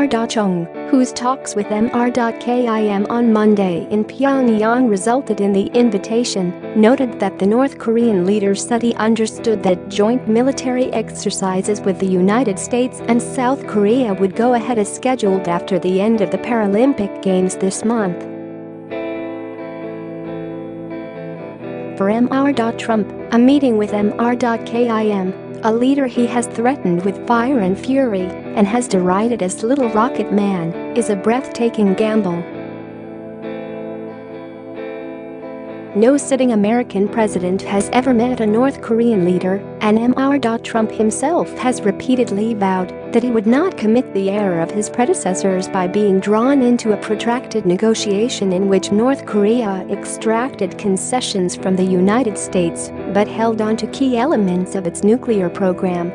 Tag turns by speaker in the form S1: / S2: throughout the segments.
S1: Mr.Chung, whose talks with Mr.Kim on Monday in Pyongyang resulted in the invitation, noted that the North Korean leader said he understood that joint military exercises with the United States and South Korea would go ahead as scheduled after the end of the Paralympic Games this month. For Mr.Trump, a meeting with Mr.Kim, a leader he has threatened with fire and fury and has derided as Little Rocket Man, is a breathtaking gamble. No sitting American president has ever met a North Korean leader, and Mr.Trump himself has repeatedly vowed that he would not commit the error of his predecessors by being drawn into a protracted negotiation in which North Korea extracted concessions from the United States but held on to key elements of its nuclear program.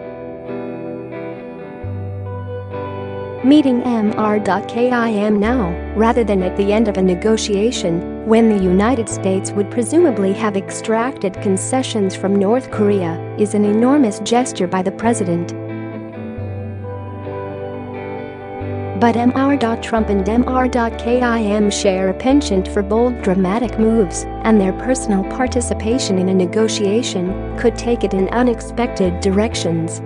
S1: Meeting Mr.Kim now, rather than at the end of a negotiation, when the United States would presumably have extracted concessions from North Korea, is an enormous gesture by the president. But Mr.Trump and Mr.Kim share a penchant for bold dramatic moves, and their personal participation in a negotiation could take it in unexpected directions.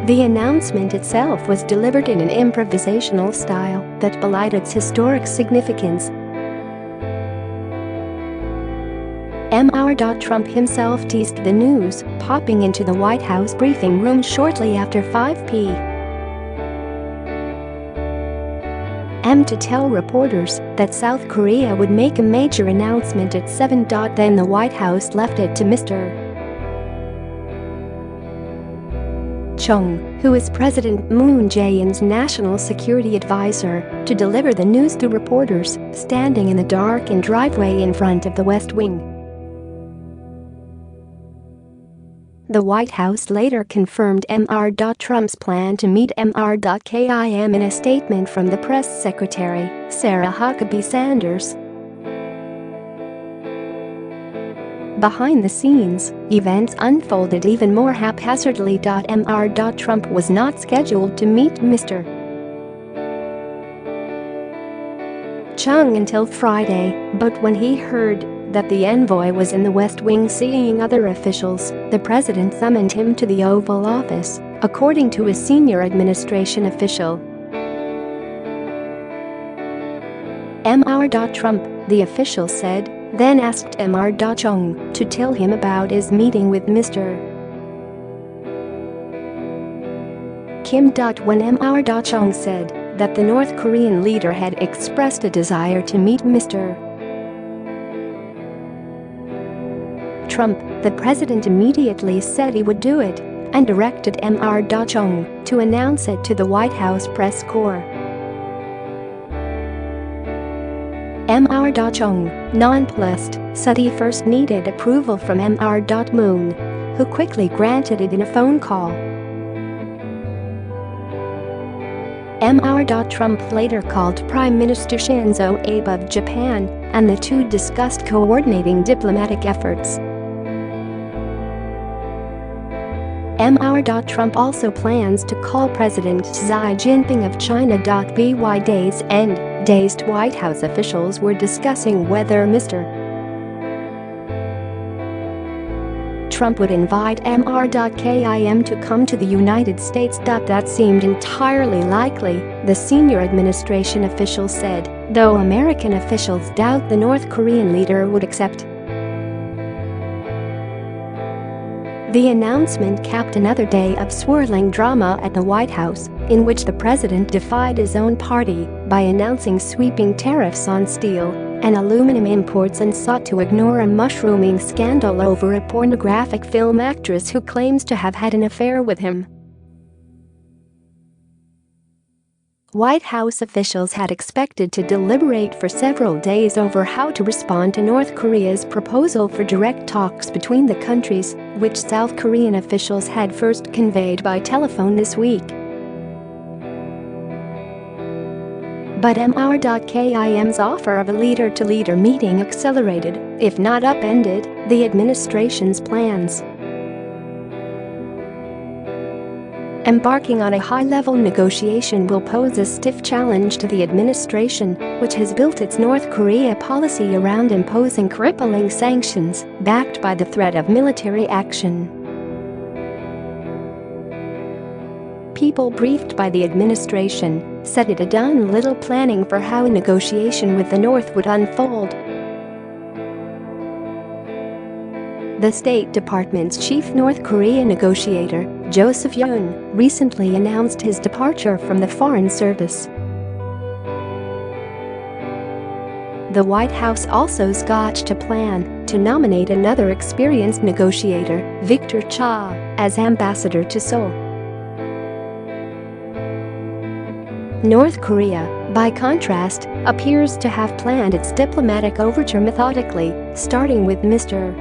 S1: The announcement itself was delivered in an improvisational style that belied its historic significance. Mr.Trump himself teased the news, popping into the White House briefing room shortly after 5 p.m. to tell reporters that South Korea would make a major announcement at 7. Then the White House left it to Mr. Chung, who is President Moon Jae-in's national security advisor, to deliver the news to reporters standing in the darkened driveway in front of the West Wing. The White House later confirmed Mr.Trump's plan to meet Mr.Kim in a statement from the press secretary, Sarah Huckabee Sanders. Behind the scenes, events unfolded even more haphazardly. Mr.Trump was not scheduled to meet Mr. Chung until Friday, but when he heard that the envoy was in the West Wing seeing other officials, the president summoned him to the Oval Office, according to a senior administration official. Mr.Trump, the official said, then asked Mr.Chung to tell him about his meeting with Mr. Kim. When Mr.Chung said that the North Korean leader had expressed a desire to meet Mr. Trump, the president immediately said he would do it and directed Mr.Chung to announce it to the White House press corps. Mr.Chung, nonplussed, said he first needed approval from Mr.Moon, who quickly granted it in a phone call. Mr.Trump later called Prime Minister Shinzo Abe of Japan, and the two discussed coordinating diplomatic efforts. Mr.Trump also plans to call President Xi Jinping of China.By day's end. Dazed White House officials were discussing whether Mr. Trump would invite Mr.Kim to come to the United States. That seemed entirely likely, the senior administration official said, though American officials doubt the North Korean leader would accept. The announcement capped another day of swirling drama at the White House, in which the president defied his own party by announcing sweeping tariffs on steel and aluminum imports and sought to ignore a mushrooming scandal over a pornographic film actress who claims to have had an affair with him. White House officials had expected to deliberate for several days over how to respond to North Korea's proposal for direct talks between the countries, which South Korean officials had first conveyed by telephone this week. But Mr.Kim's offer of a leader-to-leader meeting accelerated, if not upended, the administration's plans. embarking on a high-level negotiation will pose a stiff challenge to the administration, which has built its North Korea policy around imposing crippling sanctions, backed by the threat of military action. People briefed by the administration said it had done little planning for how a negotiation with the North would unfold. The State Department's chief North Korea negotiator, Joseph Yoon, recently announced his departure from the Foreign Service. The White House also scotched a plan to nominate another experienced negotiator, Victor Cha, as ambassador to Seoul. North Korea, by contrast, appears to have planned its diplomatic overture methodically, starting with Mr.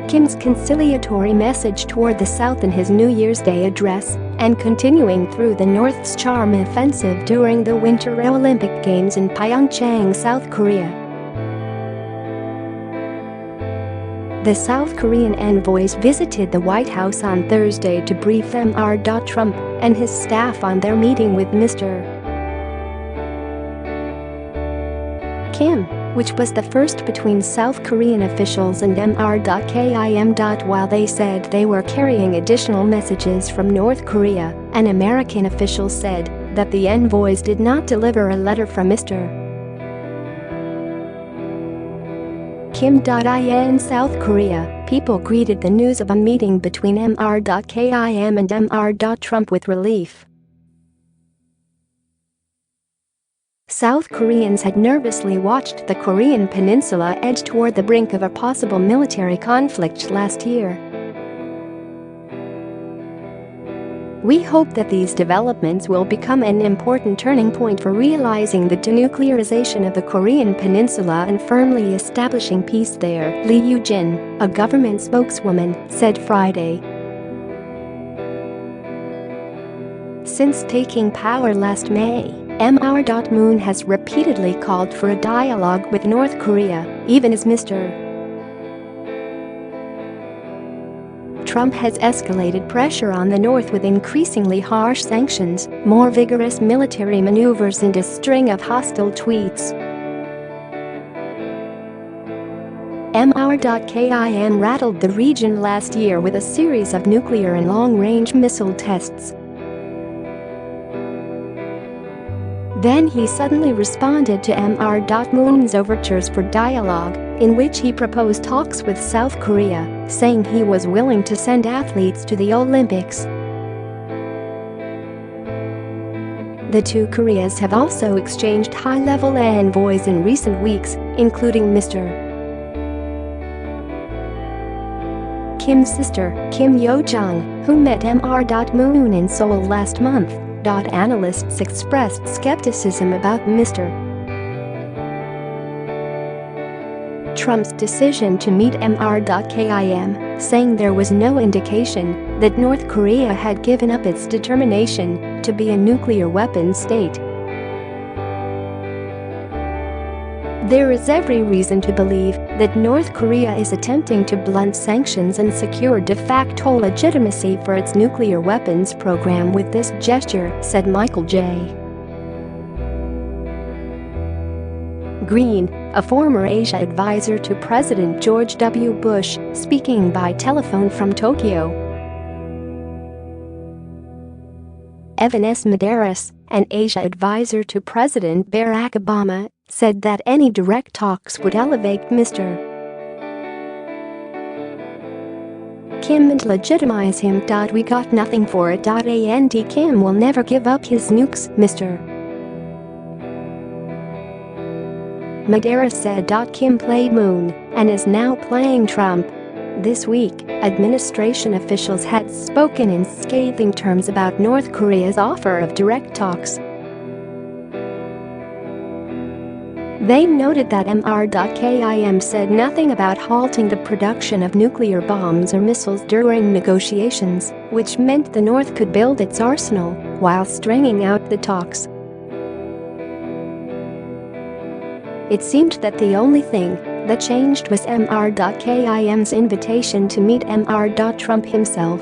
S1: Kim's conciliatory message toward the South in his New Year's Day address, and continuing through the North's charm offensive during the Winter Olympic Games in Pyongyang, South Korea. The South Korean envoys visited the White House on Thursday to brief Mr.Trump and his staff on their meeting with Mr. Kim, which was the first between South Korean officials and Mr.Kim. While they said they were carrying additional messages from North Korea, an American official said that the envoys did not deliver a letter from Mr. Kim. In South Korea, people greeted the news of a meeting between Mr.Kim and Mr.Trump with relief. South Koreans had nervously watched the Korean peninsula edge toward the brink of a possible military conflict last year. We hope that these developments will become an important turning point for realizing the denuclearization of the Korean peninsula and firmly establishing peace there, Lee Yoo-jin, a government spokeswoman, said Friday. Since taking power last May, Mr.Moon has repeatedly called for a dialogue with North Korea, even as Mr. Trump has escalated pressure on the North with increasingly harsh sanctions, more vigorous military maneuvers and a string of hostile tweets. Mr.Kim rattled the region last year with a series of nuclear and long-range missile tests. Then he suddenly responded to Mr.Moon's overtures for dialogue, in which he proposed talks with South Korea, saying he was willing to send athletes to the Olympics. The two Koreas have also exchanged high-level envoys in recent weeks, including Mr. Kim's sister, Kim Yo-jong, who met Mr.Moon in Seoul last month. Analysts expressed skepticism about Mr. Trump's decision to meet Mr.Kim, saying there was no indication that North Korea had given up its determination to be a nuclear weapons state. There is every reason to believe that North Korea is attempting to blunt sanctions and secure de facto legitimacy for its nuclear weapons program with this gesture, said Michael J. Green, a former Asia advisor to President George W. Bush, speaking by telephone from Tokyo. Evan S. Medeiros, an Asia advisor to President Barack Obama, said that any direct talks would elevate Mr. Kim and legitimize him. We got nothing for it. And Kim will never give up his nukes, Mr. Medeiros said. Kim played Moon and is now playing Trump. This week, administration officials had spoken in scathing terms about North Korea's offer of direct talks. They noted that Mr.Kim said nothing about halting the production of nuclear bombs or missiles during negotiations, which meant the North could build its arsenal while stringing out the talks. It seemed that the only thing that changed was Mr.Kim's invitation to meet Mr.Trump himself.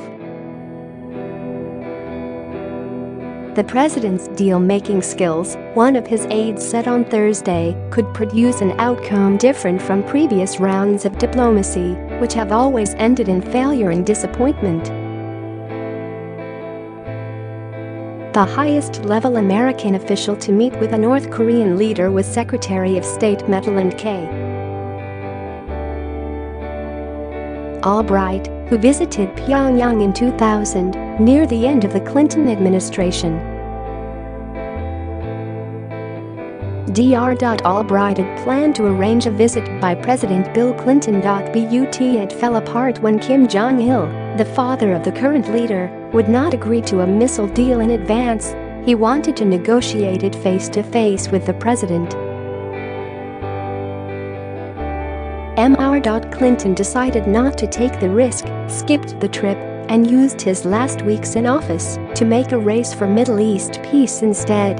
S1: The president's deal-making skills, one of his aides said on Thursday, could produce an outcome different from previous rounds of diplomacy, which have always ended in failure and disappointment. The highest-level American official to meet with a North Korean leader was Secretary of State Madeleine K. Albright, who visited Pyongyang in 2000, near the end of the Clinton administration. Dr. Albright had planned to arrange a visit by President Bill Clinton. But it fell apart when Kim Jong-il, the father of the current leader, would not agree to a missile deal in advance. He wanted to negotiate it face-to-face with the president. Mr. Clinton decided not to take the risk, skipped the trip, and used his last weeks in office to make a race for Middle East peace instead.